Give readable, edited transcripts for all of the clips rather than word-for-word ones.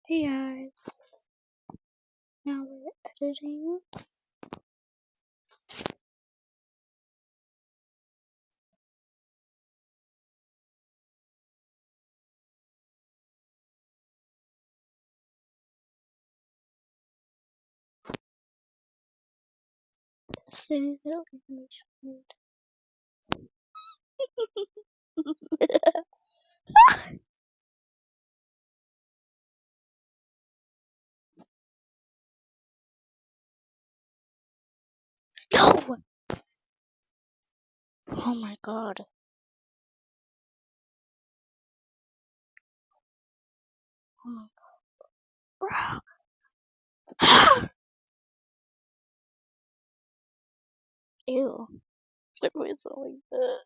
Hey guys, now we're editing. The city that we No! Oh my god. Oh my god. Bro. Ew. There was something like that.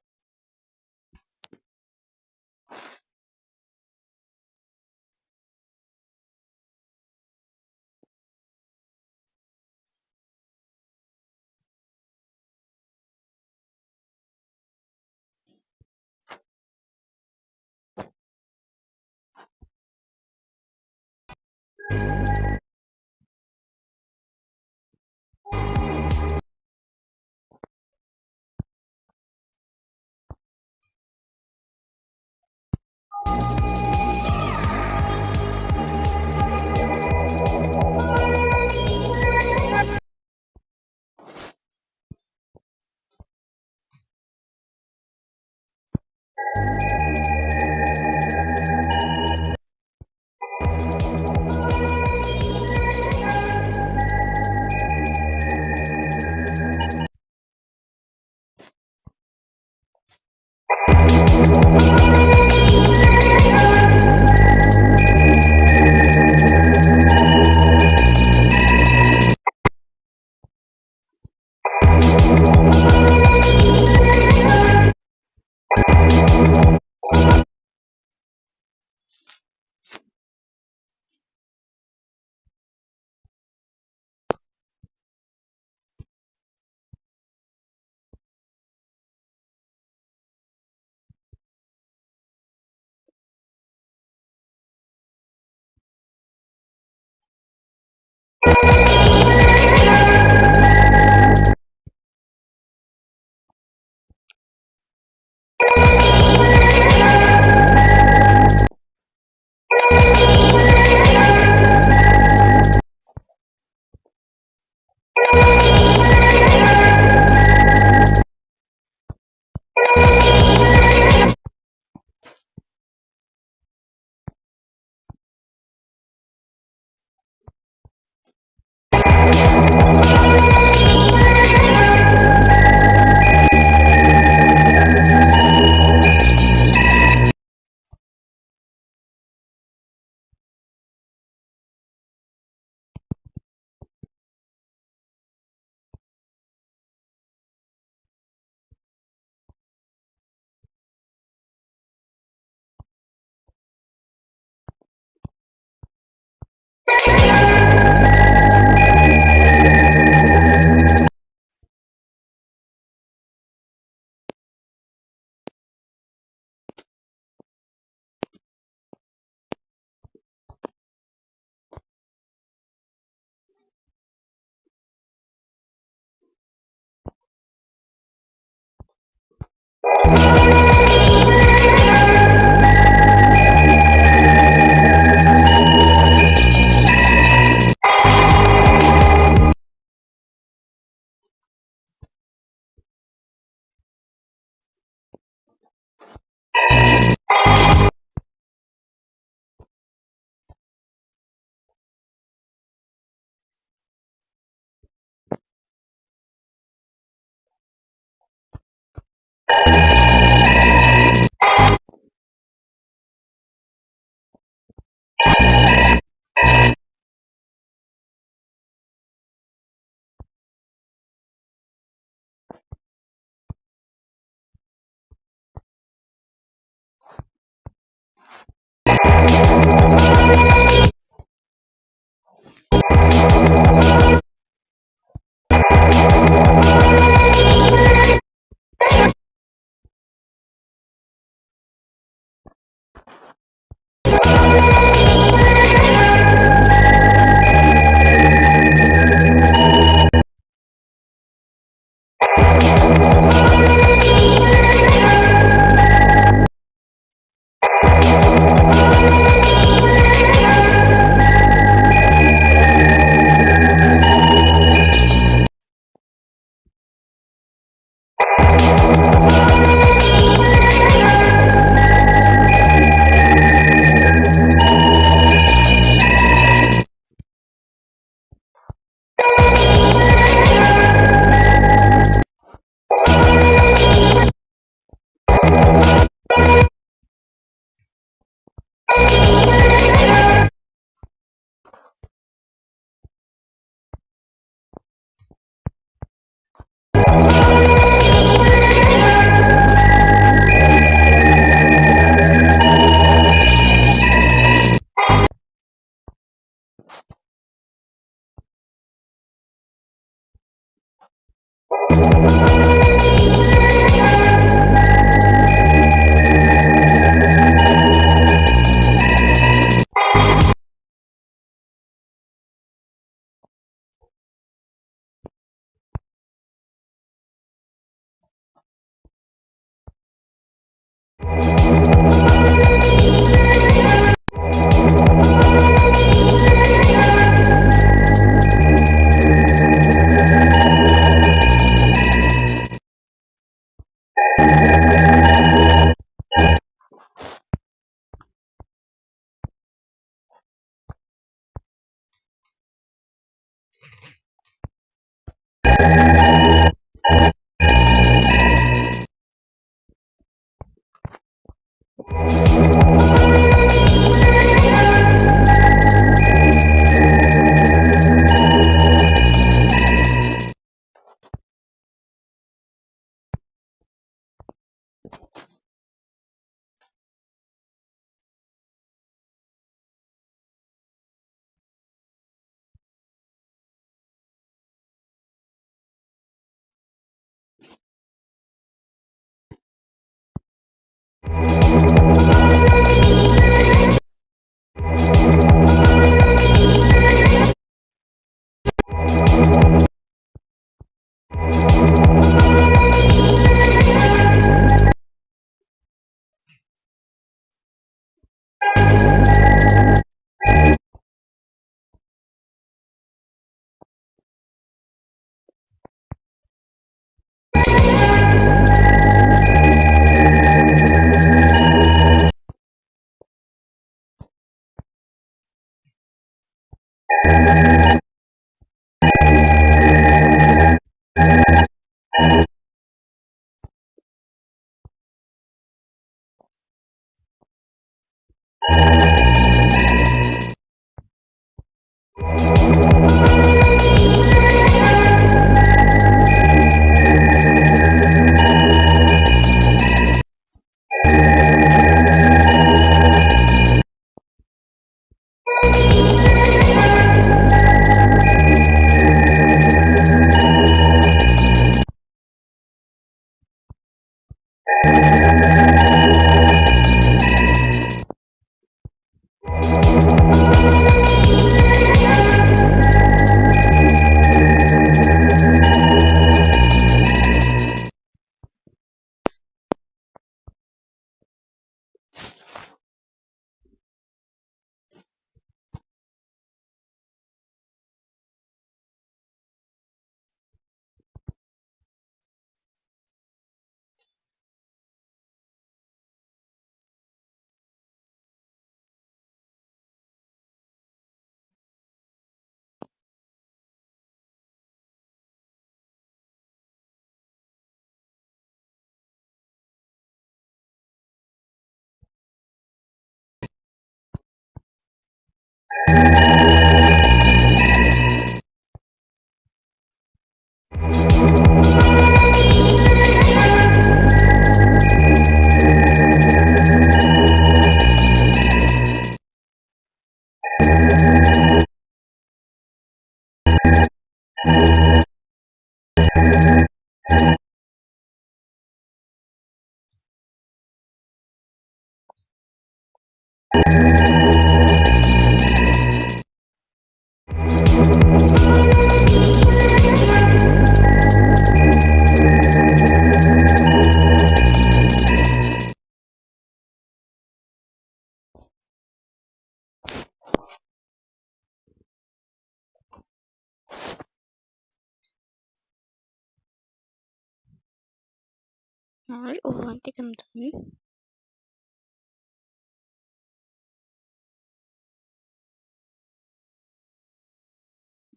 Alright, well, I think I'm done.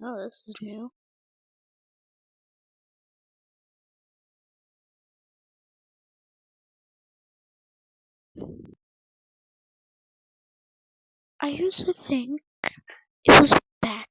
Oh, this is new. I used to think it was back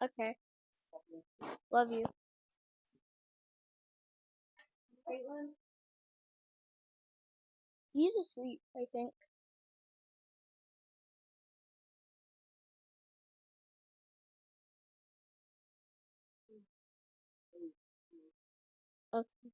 Okay. Love you. Caitlin? He's asleep, I think. Okay.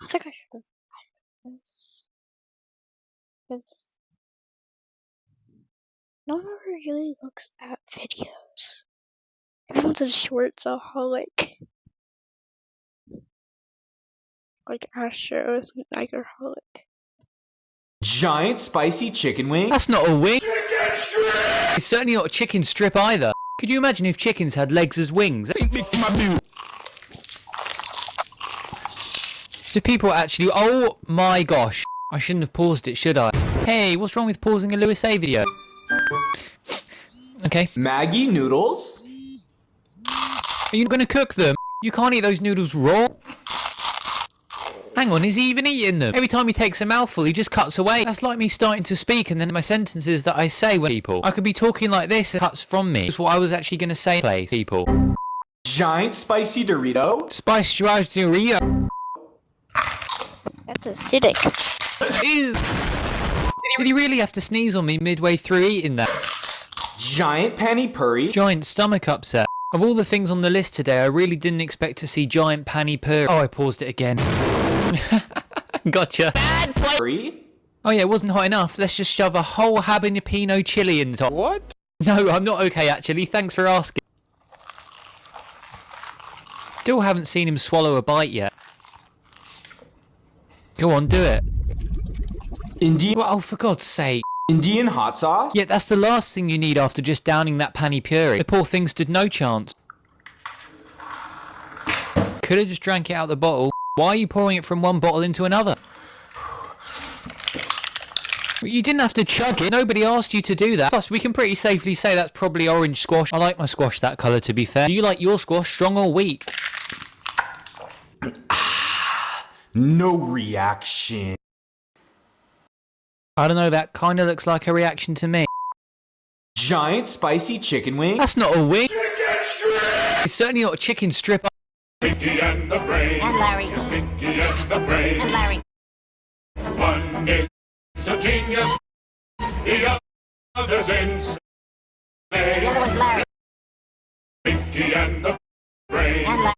I think I should have done this. Because no one ever really looks at videos. Everyone's a shortsaholic. Like Astro is an Nigerholic. Giant spicy chicken wing? That's not a wing. It's certainly not a chicken strip either. Could you imagine if chickens had legs as wings? Do people actually... Oh my gosh. I shouldn't have paused it, should I? Hey, what's wrong with pausing a Louis A video? Okay. Maggie noodles? Are you gonna cook them? You can't eat those noodles raw. Hang on, is he even eating them? Every time he takes a mouthful, he just cuts away. That's like me starting to speak and then my sentences that I say when people. I could be talking like this and cuts from me. That's what I was actually gonna say, people. Giant spicy Dorito? Spice Dorito. That's acidic. Ew. Did he really have to sneeze on me midway through eating that? Giant panny puri? Giant stomach upset. Of all the things on the list today, I really didn't expect to see giant panny puri. Oh, I paused it again. Gotcha. Bad Puri? Oh yeah, it wasn't hot enough. Let's just shove a whole habanero chili in the top. What? No, I'm not okay actually. Thanks for asking. Still haven't seen him swallow a bite yet. Go on, do it. Indian Well, oh, for God's sake. Indian hot sauce? Yeah, that's the last thing you need after just downing that panny puree. The poor thing stood no chance. Could have just drank it out of the bottle. Why are you pouring it from one bottle into another? You didn't have to chug it. Nobody asked you to do that. Plus, we can pretty safely say that's probably orange squash. I like my squash that colour, to be fair. Do you like your squash strong or weak? No reaction. I don't know, that kind of looks like a reaction to me. Giant spicy chicken wing? That's not a wing. It's certainly not a chicken strip. Pinky and the Brain. And Larry. Yes, Pinky and the Brain. And Larry. One is a genius, the other's insane. The other one's Larry. Pinky and the Brain. And Larry.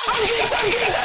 I'm geeked. I'm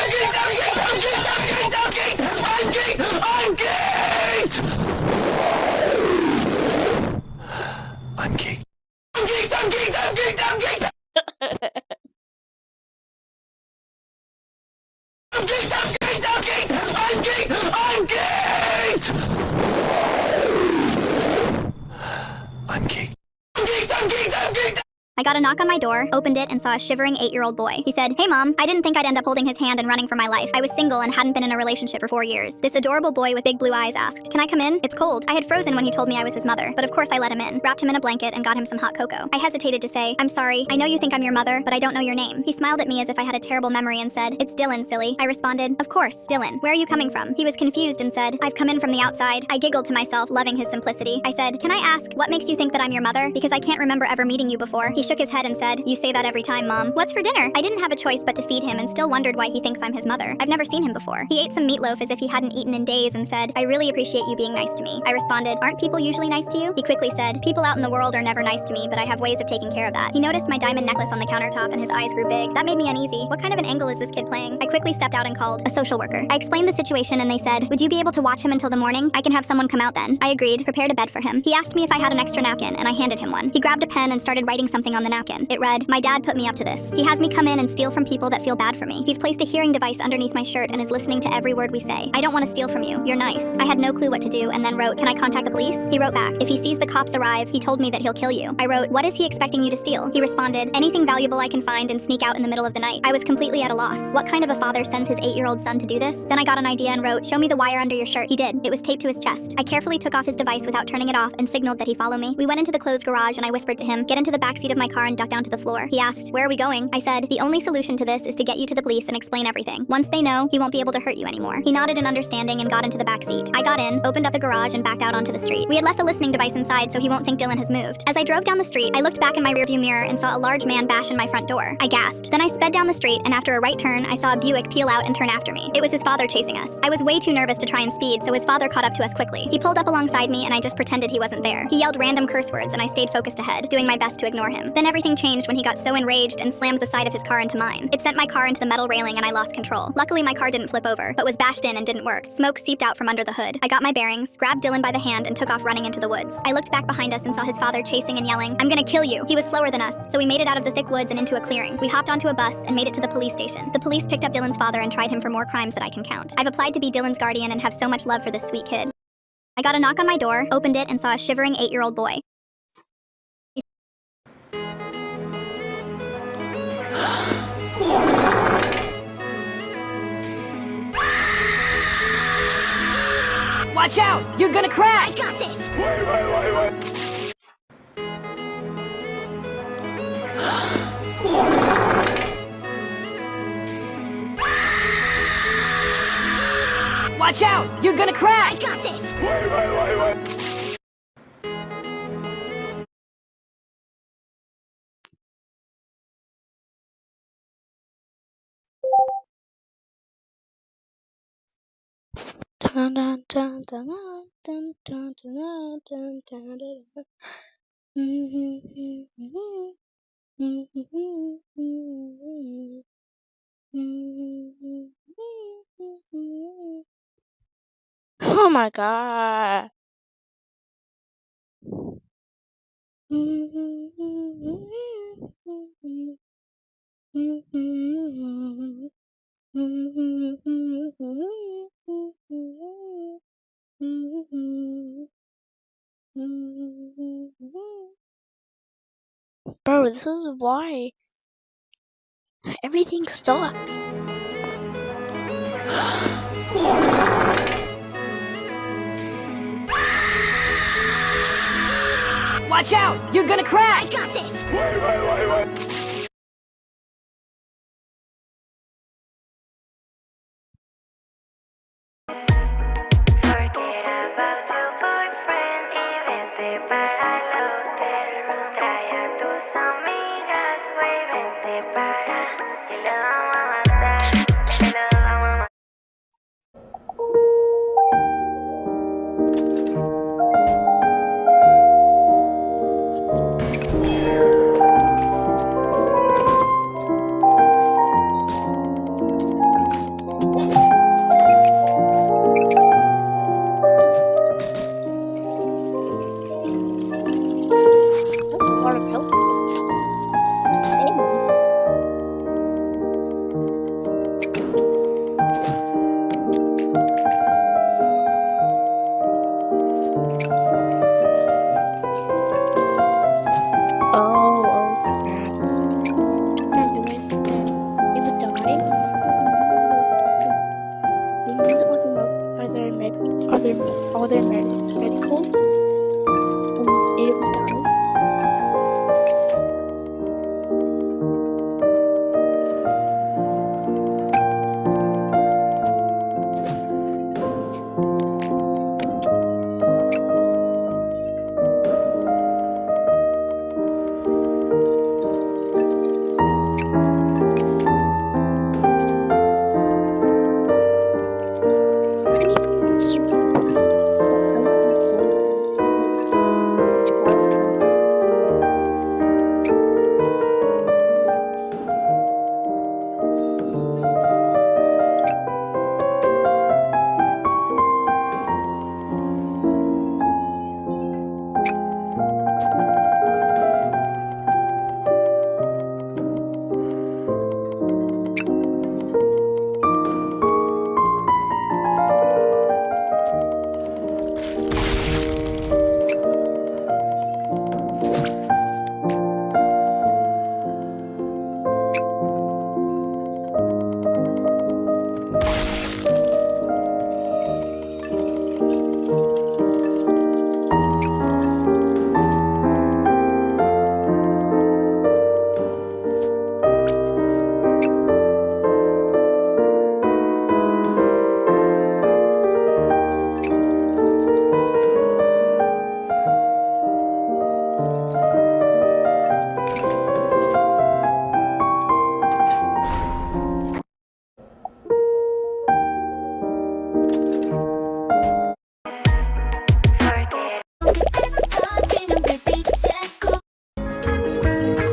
geeked. got a knock on my door, opened it, and saw a shivering 8-year-old boy. He said, "Hey mom, I didn't think I'd end up holding his hand and running for my life. I was single and hadn't been in a relationship for 4 years." This adorable boy with big blue eyes asked, "Can I come in? It's cold." I had frozen when he told me I was his mother, but of course I let him in, wrapped him in a blanket, and got him some hot cocoa. I hesitated to say, "I'm sorry, I know you think I'm your mother, but I don't know your name." He smiled at me as if I had a terrible memory and said, "It's Dylan, silly." I responded, "Of course, Dylan. Where are you coming from?" He was confused and said, "I've come in from the outside." I giggled to myself, loving his simplicity. I said, "Can I ask, what makes you think that I'm your mother? Because I can't remember ever meeting you before." He shook his head and said, "You say that every time, Mom. What's for dinner?" I didn't have a choice but to feed him and still wondered why he thinks I'm his mother. I've never seen him before. He ate some meatloaf as if he hadn't eaten in days and said, "I really appreciate you being nice to me." I responded, "Aren't people usually nice to you?" He quickly said, "People out in the world are never nice to me, but I have ways of taking care of that." He noticed my diamond necklace on the countertop and his eyes grew big. That made me uneasy. What kind of an angle is this kid playing? I quickly stepped out and called a social worker. I explained the situation and they said, "Would you be able to watch him until the morning? I can have someone come out then." I agreed, prepared a bed for him. He asked me if I had an extra napkin and I handed him one. He grabbed a pen and started writing something on the napkin. It read, "My dad put me up to this. He has me come in and steal from people that feel bad for me. He's placed a hearing device underneath my shirt and is listening to every word we say. I don't want to steal from you. You're nice." I had no clue what to do and then wrote, "Can I contact the police?" He wrote back, "If he sees the cops arrive, he told me that he'll kill you." I wrote, "What is he expecting you to steal?" He responded, "Anything valuable I can find and sneak out in the middle of the night." I was completely at a loss. What kind of a father sends his 8-year-old son to do this? Then I got an idea and wrote, "Show me the wire under your shirt." He did. It was taped to his chest. I carefully took off his device without turning it off and signaled that he follow me. We went into the closed garage and I whispered to him, "Get into the backseat of my car and duck down to the floor." He asked, "Where are we going?" I said, "The only solution to this is to get you to the police and explain everything. Once they know, he won't be able to hurt you anymore." He nodded in understanding and got into the backseat. I got in, opened up the garage, and backed out onto the street. We had left the listening device inside so he won't think Dylan has moved. As I drove down the street, I looked back in my rearview mirror and saw a large man bash in my front door. I gasped. Then I sped down the street, and after a right turn, I saw a Buick peel out and turn after me. It was his father chasing us. I was way too nervous to try and speed, so his father caught up to us quickly. He pulled up alongside me, and I just pretended he wasn't there. He yelled random curse words, and I stayed focused ahead, doing my best to ignore him. Then everything changed when he got so enraged and slammed the side of his car into mine. It sent my car into the metal railing, and I lost control. Luckily, my car didn't flip over, but was bashed in and didn't work. Smoke seeped out from under the hood. I got my bearings, grabbed Dylan by the hand, and took off running into the woods. I looked back behind us and saw his father chasing and yelling, "I'm gonna kill you." He was slower than us, so we made it out of the thick woods and into a clearing. We hopped onto a bus and made it to the police station. The police picked up Dylan's father and tried him for more crimes that I can count. I've applied to be Dylan's guardian and have so much love for this sweet kid. I got a knock on my door, opened it, and saw a shivering 8-year-old boy. Watch out! You're gonna crash! I got this! Watch out! You're gonna crash! I got this! Dun, dun, dun, dun, dun, dun, dun, dun, dun, dun, dun. Oh my god. Bro, this is why everything sucks. Watch out! You're gonna crash! I got this! Forget about your boyfriend y vente para el hotel room. Trae a tus amigas, güey, vente para y la vamos a matar, y la vamos a matar. Are there medical in town? Forget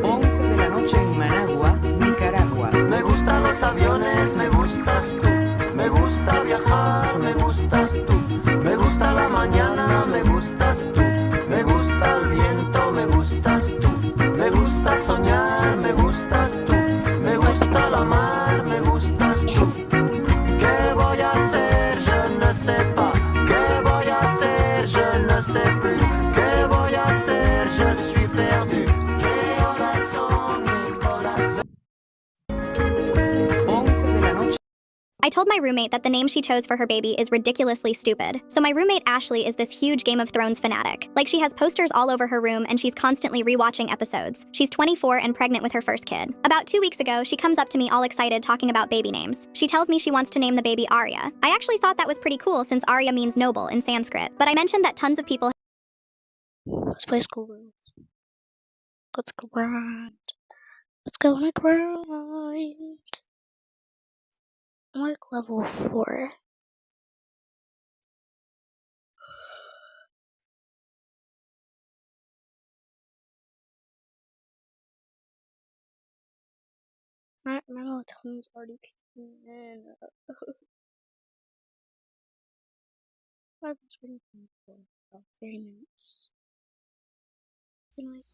11 de la noche en Managua, Nicaragua. Me gustan los aviones, me gustas tú. Me gusta viajar, me gustas tú. Me gusta la mañana, me gustas tú. Me gusta el viento, me gustas tú. Me gusta soñar, me gustas tú. Me gusta la mar, me gustas tú. ¿Qué voy a hacer? Je ne sais pas. ¿Qué voy a hacer? Je ne sais plus. ¿Qué voy a hacer? Je suis perdu. ¿Qué horas son, mi corazón? 11 de la noche. I told my roommate that the name she chose for her baby is ridiculously stupid. So my roommate Ashley is this huge Game of Thrones fanatic. Like, she has posters all over her room and she's constantly rewatching episodes. She's 24 and pregnant with her first kid. About 2 weeks ago, she comes up to me all excited talking about baby names. She tells me she wants to name the baby Arya. I actually thought that was pretty cool since Arya means noble in Sanskrit. But I mentioned that tons of people Let's play School Rules. Let's grind. Let's go on a grind. I'm like level 4. My melatonin's already kicking in. I've been waiting for about 3 minutes. Been like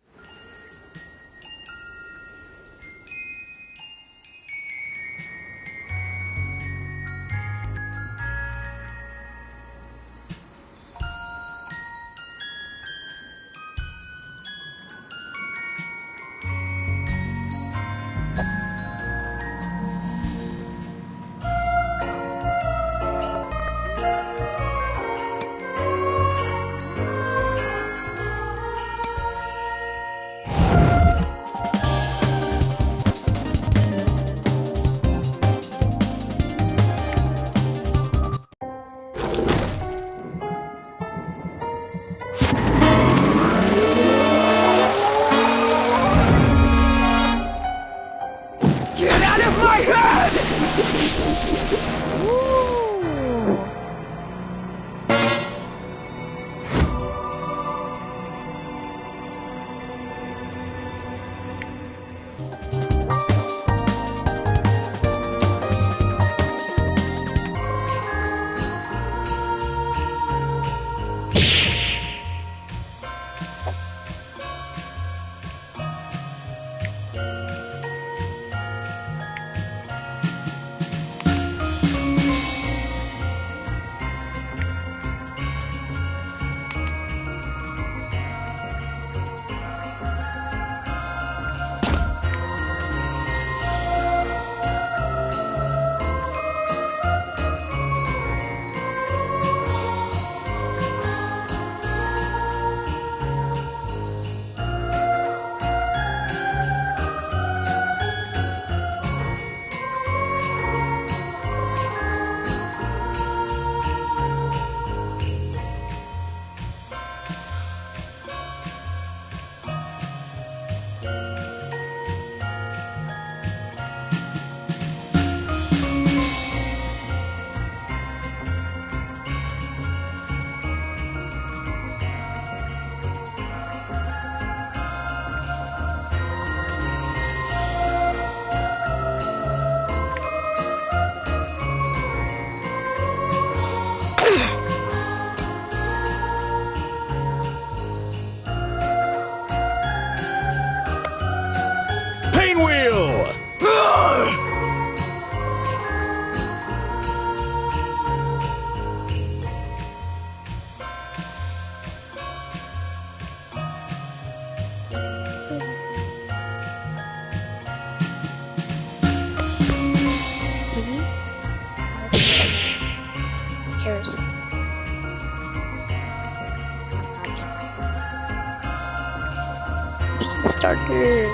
Where's the starter?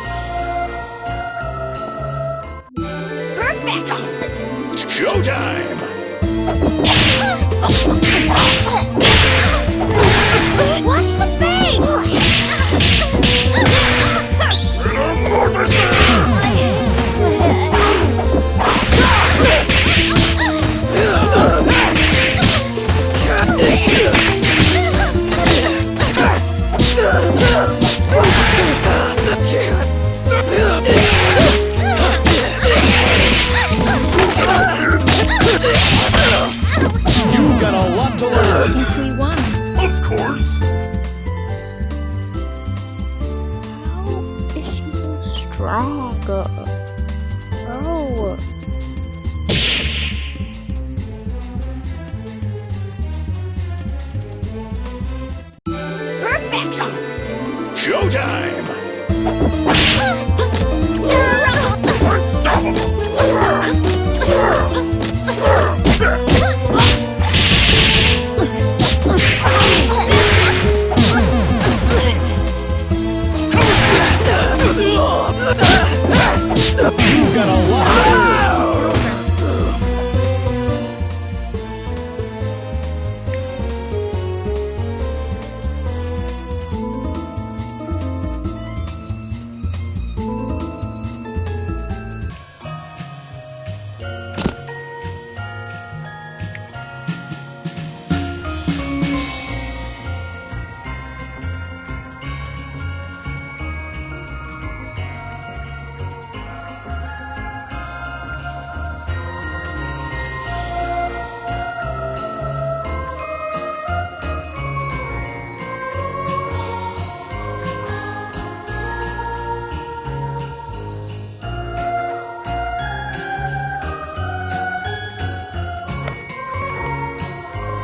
Perfection! Showtime! Watch the face! You've got a lot to learn. If we won. Of course. How is she so strong? Bro. Perfection! Showtime! You've got a lot to learn.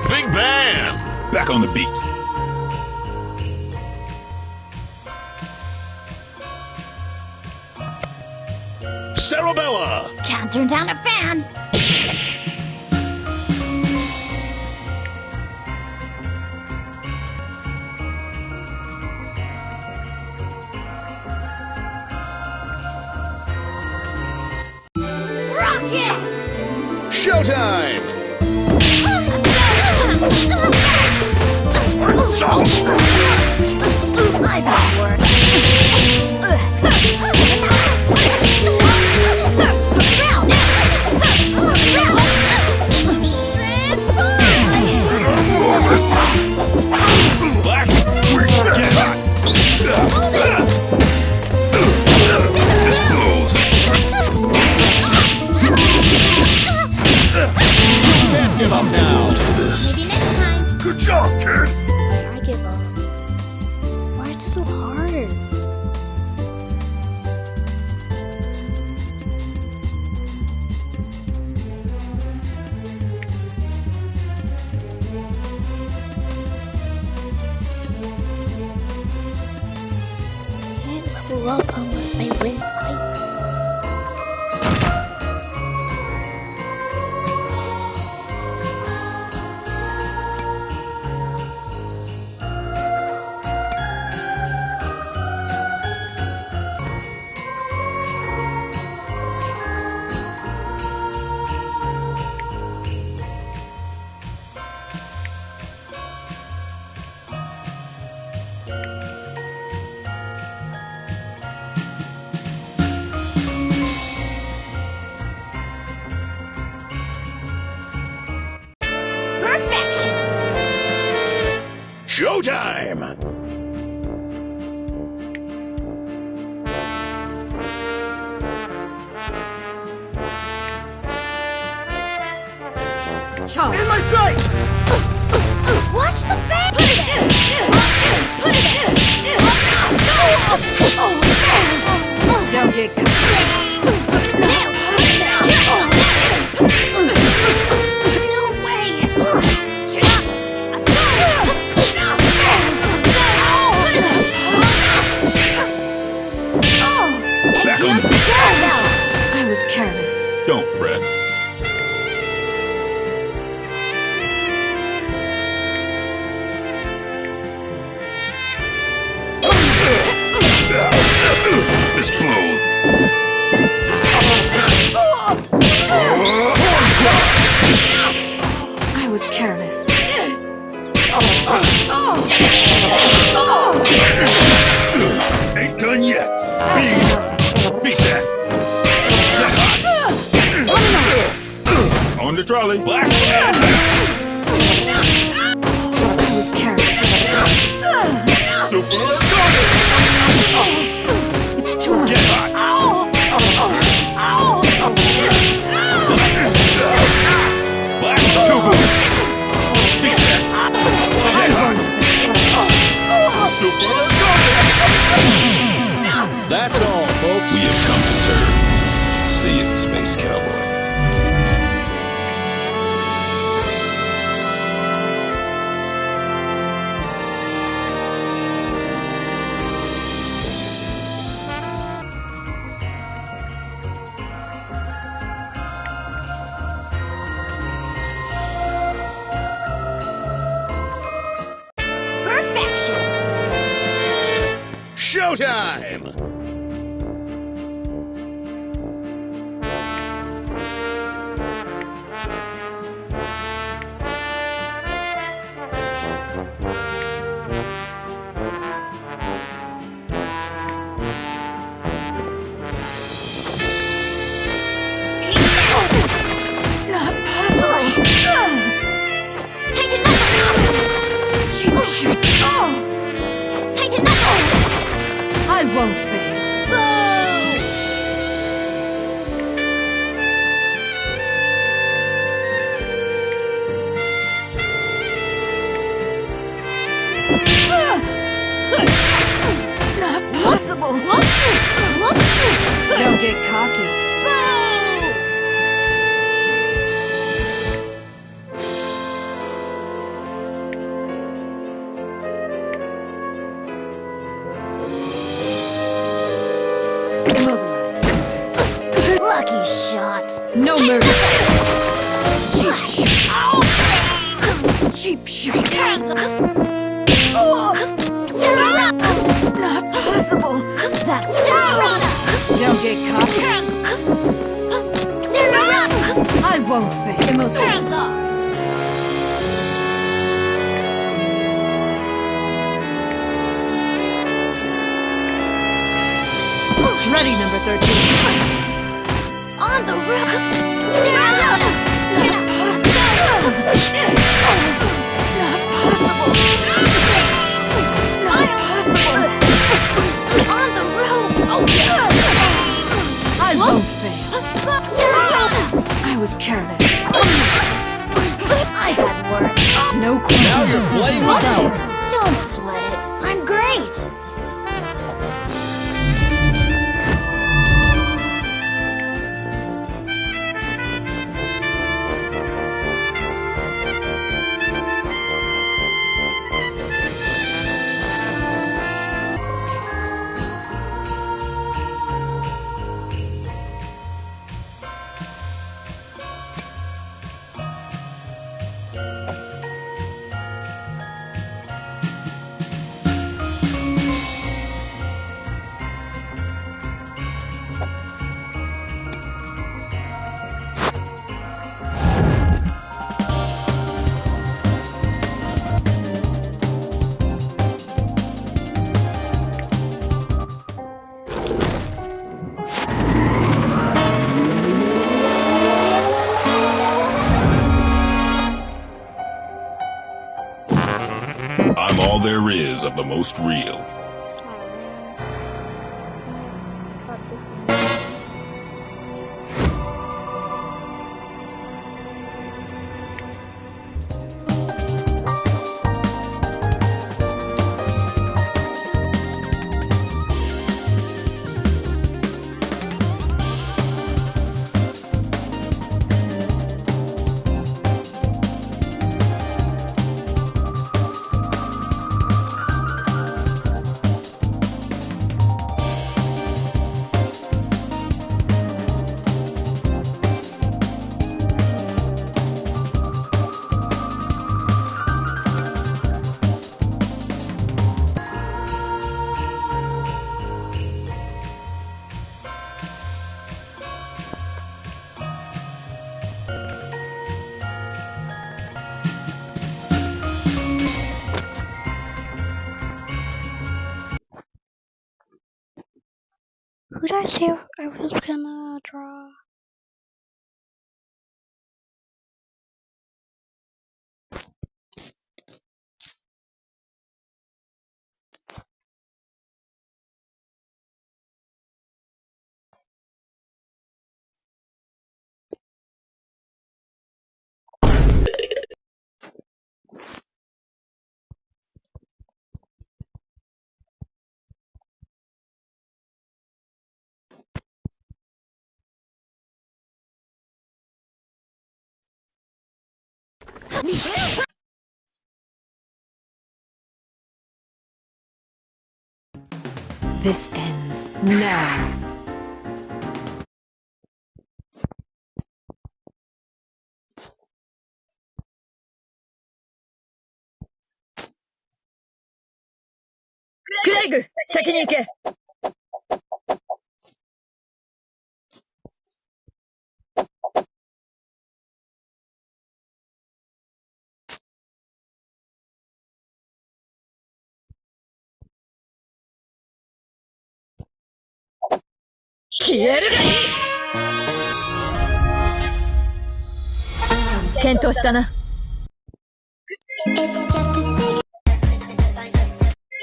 Big Bam! Back on the beat. Sarabella! Can't turn down a fan! Rocket! Showtime! I got work. Black, get hot! This blows! Can't give up now! Maybe next time. Good job, kid! I give up. Why is this so hard? Can't level up unless I win fights. Perfection! Showtime! Charge. In my sight! Watch the face! Put it in! Don't get No way! Back on the beat. I was careless. Don't fret. Ain't done yet. Beat that. On the trolley. Black. Super. It's too much. Get hot. Black. Two boots. Beat that. Get hot. Super. That's all, folks. We have come to terms. See you, Space Cowboy. Perfection! Showtime! Not possible! Tighten knuckle! Cheap shot! Tighten knuckle! I won't fail. Not possible! Don't get cocky. Immobilize. Lucky shot. No mercy. Cheap shot. Cheap shot. Not possible. That's don't get caught. I won't fail. Immobilize. Ready, number 13. On the road. Not possible. Not possible. On the road. Oh, I won't fail. I was careless. I had worse. No question. Now you're playing with power. Don't sweat it. I'm great. I'm all there is of the most real. Who did I say I was gonna draw? This ends now. Greg! 先に行け! It's just a cigarette.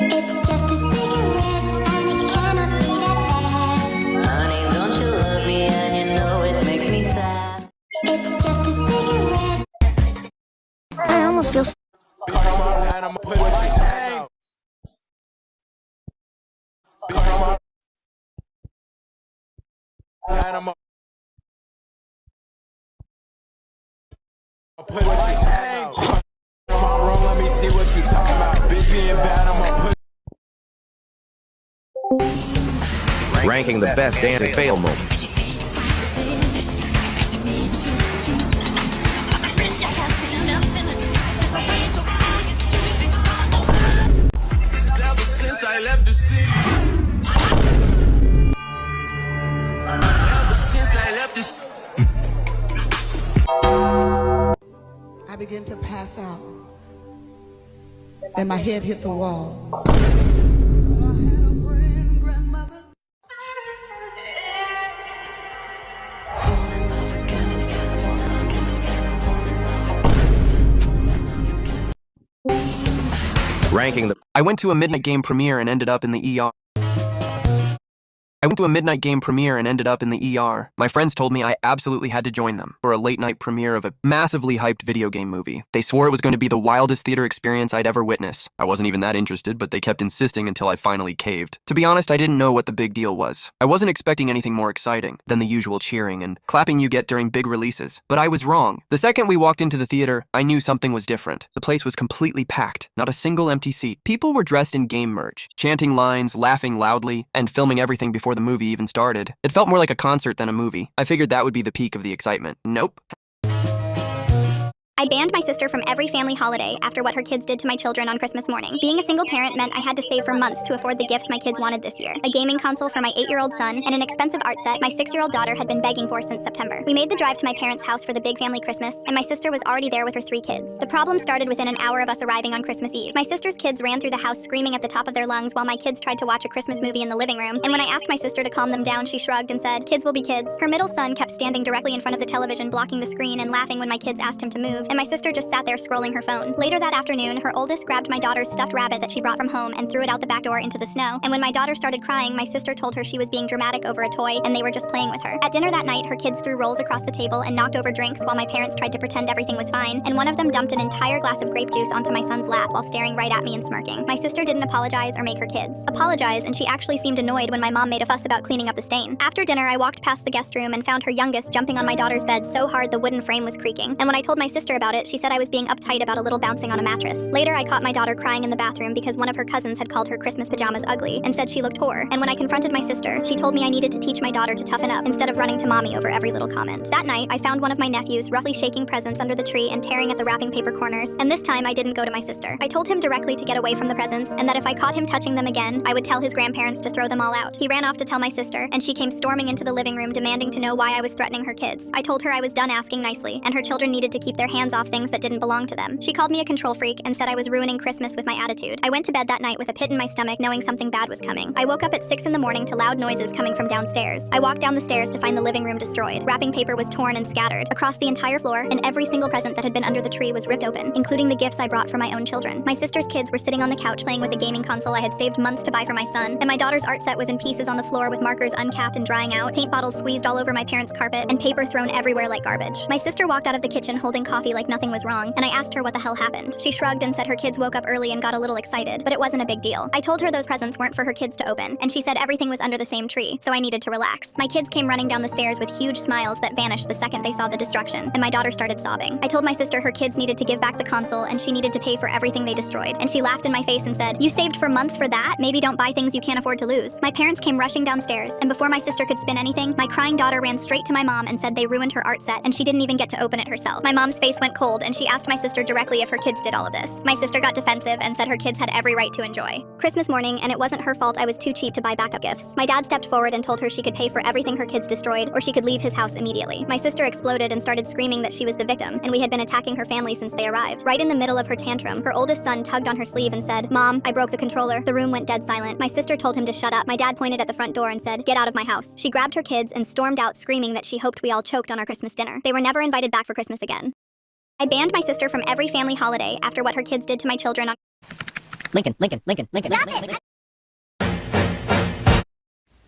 It's just a cigarette, and it cannot be that bad. Honey, don't you love me and you know it makes me sad. It's just a cigarette. I almost feel. Ranking the best anti-fail moments. Ever since I left the city. Ever since I left this. I began to pass out, and my head hit the wall. Ranking the. I went to a midnight game premiere and ended up in the ER. My friends told me I absolutely had to join them for a late night premiere of a massively hyped video game movie. They swore it was going to be the wildest theater experience I'd ever witness. I wasn't even that interested, but they kept insisting until I finally caved. To be honest, I didn't know what the big deal was. I wasn't expecting anything more exciting than the usual cheering and clapping you get during big releases. But I was wrong. The second we walked into the theater, I knew something was different. The place was completely packed, not a single empty seat. People were dressed in game merch, chanting lines, laughing loudly, and filming everything before the movie even started. It felt more like a concert than a movie. I figured that would be the peak of the excitement. Nope. I banned my sister from every family holiday after what her kids did to my children on Christmas morning. Being a single parent meant I had to save for months to afford the gifts my kids wanted this year. A gaming console for my 8-year-old son and an expensive art set my 6-year-old daughter had been begging for since September. We made the drive to my parents' house for the big family Christmas, and my sister was already there with her 3 kids. The problem started within an hour of us arriving on Christmas Eve. My sister's kids ran through the house screaming at the top of their lungs while my kids tried to watch a Christmas movie in the living room, and when I asked my sister to calm them down, she shrugged and said, "Kids will be kids." Her middle son kept standing directly in front of the television blocking the screen and laughing when my kids asked him to move, and my sister just sat there scrolling her phone. Later that afternoon, her oldest grabbed my daughter's stuffed rabbit that she brought from home and threw it out the back door into the snow, and when my daughter started crying, my sister told her she was being dramatic over a toy and they were just playing with her. At dinner that night, her kids threw rolls across the table and knocked over drinks while my parents tried to pretend everything was fine, and one of them dumped an entire glass of grape juice onto my son's lap while staring right at me and smirking. My sister didn't apologize or make her kids apologize, and she actually seemed annoyed when my mom made a fuss about cleaning up the stain. After dinner, I walked past the guest room and found her youngest jumping on my daughter's bed so hard the wooden frame was creaking, and when I told my sister about it, she said I was being uptight about a little bouncing on a mattress. Later, I caught my daughter crying in the bathroom because one of her cousins had called her Christmas pajamas ugly and said she looked poor, and when I confronted my sister, she told me I needed to teach my daughter to toughen up instead of running to mommy over every little comment. That night, I found one of my nephews roughly shaking presents under the tree and tearing at the wrapping paper corners, and this time I didn't go to my sister. I told him directly to get away from the presents, and that if I caught him touching them again, I would tell his grandparents to throw them all out. He ran off to tell my sister, and she came storming into the living room demanding to know why I was threatening her kids. I told her I was done asking nicely, and her children needed to keep their hands hands off things that didn't belong to them. She called me a control freak and said I was ruining Christmas with my attitude. I went to bed that night with a pit in my stomach knowing something bad was coming. I woke up at 6 in the morning to loud noises coming from downstairs. I walked down the stairs to find the living room destroyed. Wrapping paper was torn and scattered across the entire floor, and every single present that had been under the tree was ripped open, including the gifts I brought for my own children. My sister's kids were sitting on the couch playing with the gaming console I had saved months to buy for my son, and my daughter's art set was in pieces on the floor with markers uncapped and drying out, paint bottles squeezed all over my parents' carpet, and paper thrown everywhere like garbage. My sister walked out of the kitchen holding coffee like nothing was wrong, and I asked her what the hell happened. She shrugged and said her kids woke up early and got a little excited, but it wasn't a big deal. I told her those presents weren't for her kids to open, and she said everything was under the same tree, so I needed to relax. My kids came running down the stairs with huge smiles that vanished the second they saw the destruction, and my daughter started sobbing. I told my sister her kids needed to give back the console and she needed to pay for everything they destroyed, and she laughed in my face and said, "You saved for months for that? Maybe don't buy things you can't afford to lose." My parents came rushing downstairs, and before my sister could spin anything, my crying daughter ran straight to my mom and said they ruined her art set and she didn't even get to open it herself. My mom's face went cold and she asked my sister directly if her kids did all of this. My sister got defensive and said her kids had every right to enjoy. Christmas morning, and it wasn't her fault I was too cheap to buy backup gifts. My dad stepped forward and told her she could pay for everything her kids destroyed or she could leave his house immediately. My sister exploded and started screaming that she was the victim and we had been attacking her family since they arrived. Right in the middle of her tantrum, her oldest son tugged on her sleeve and said, "Mom, I broke the controller." The room went dead silent. My sister told him to shut up. My dad pointed at the front door and said, "Get out of my house." She grabbed her kids and stormed out screaming that she hoped we all choked on our Christmas dinner. They were never invited back for Christmas again. I banned my sister from every family holiday after what her kids did to my children on Lincoln. Stop it!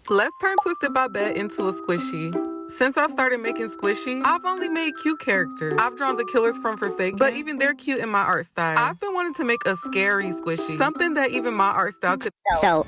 Let's turn Twisted Babette into a squishy. Since I've started making squishies, I've only made cute characters. I've drawn the killers from Forsaken, but even they're cute in my art style. I've been wanting to make a scary squishy, something that even my art style could. So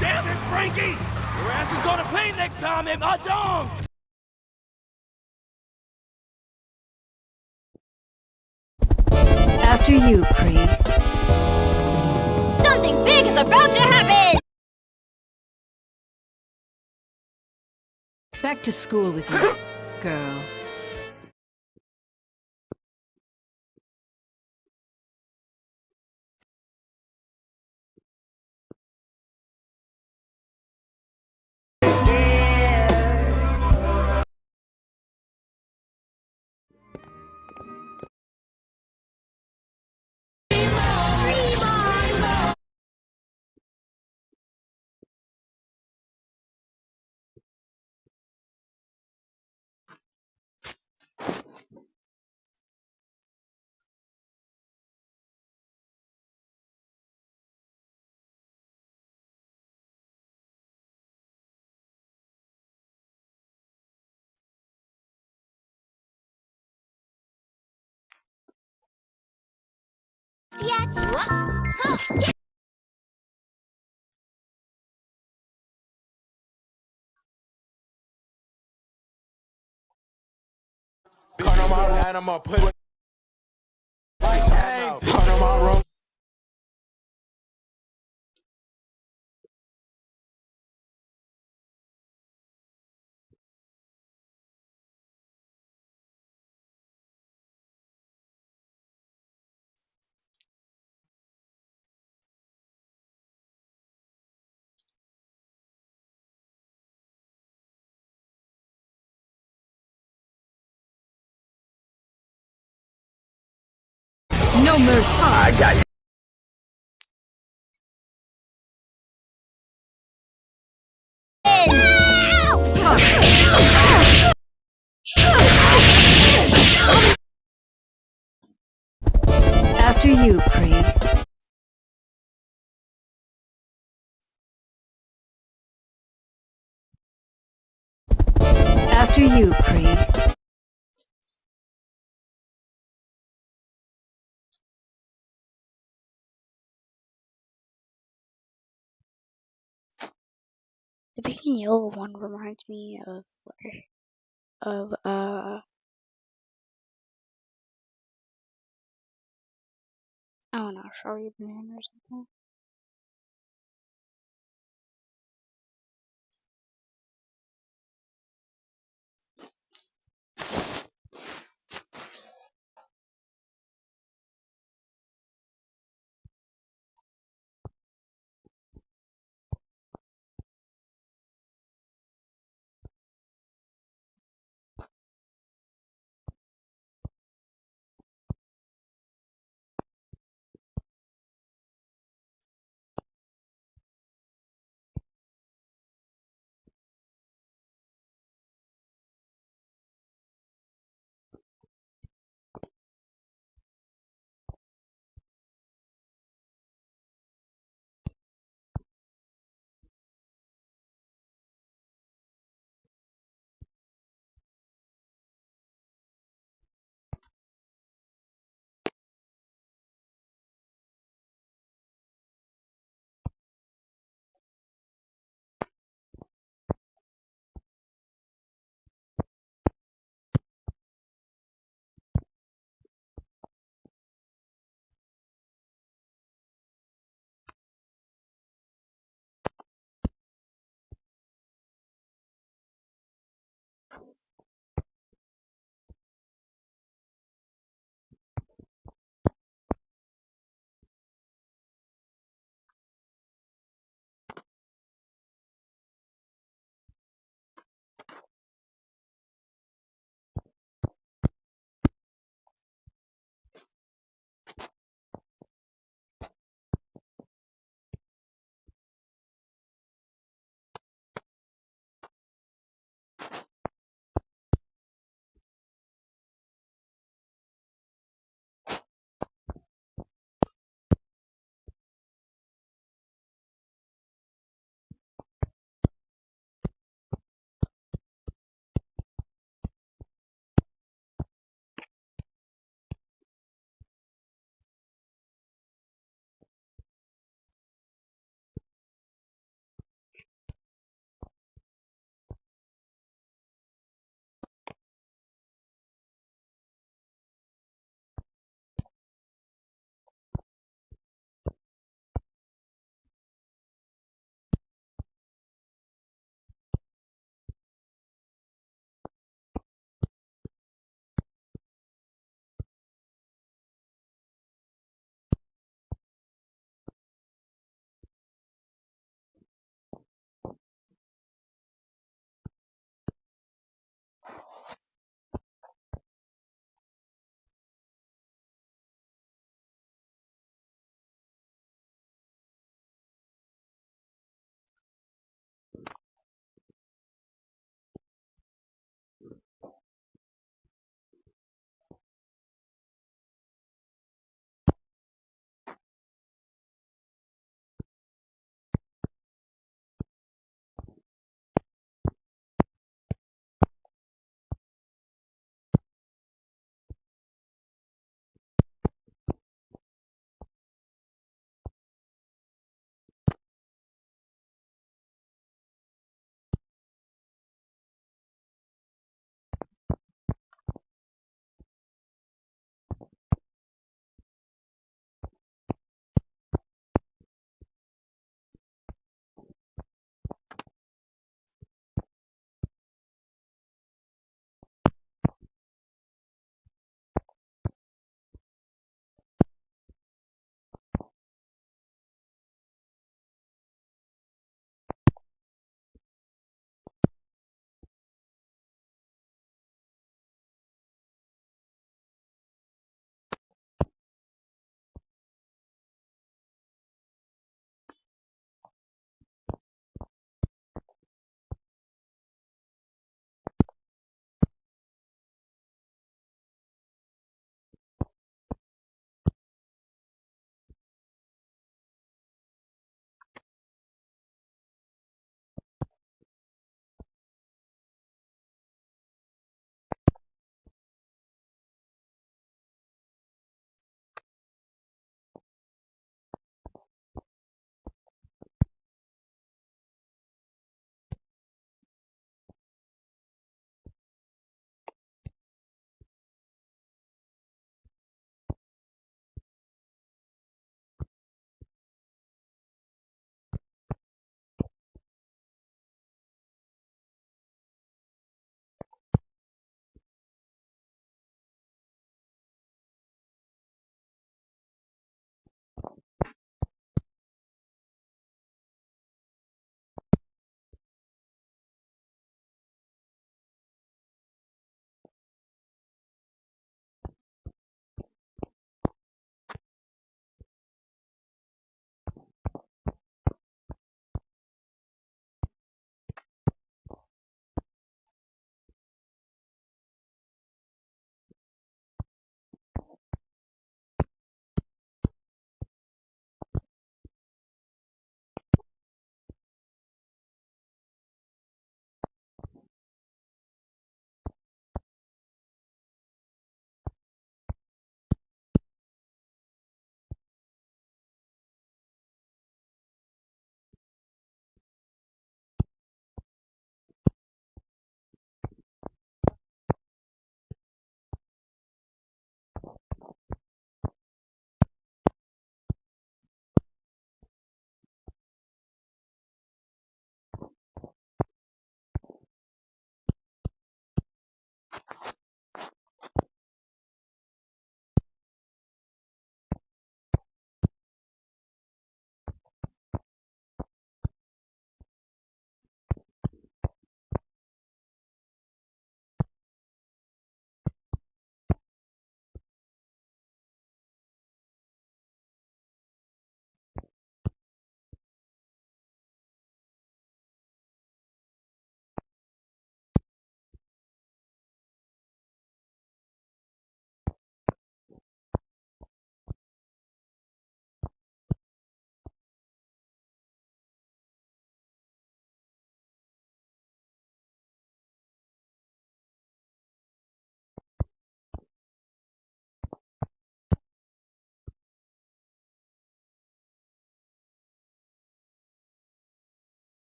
Damn it, Frankie! Your ass is gonna pay next time at Mahjong! After you, Creed. Something big is about to happen! Back to school with you, girl. Cut on my line, I'ma put it. Cut on my room. No mercy. I got you. After you, Creed. After you, Creed. The pink and yellow one reminds me of I don't know, strawberry banana or something.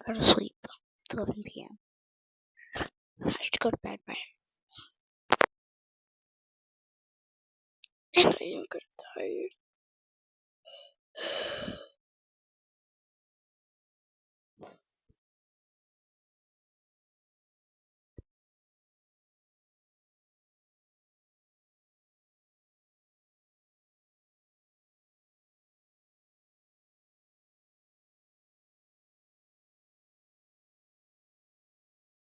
go to sleep. It's 11 p.m. I should go to bed by. And I am good tired.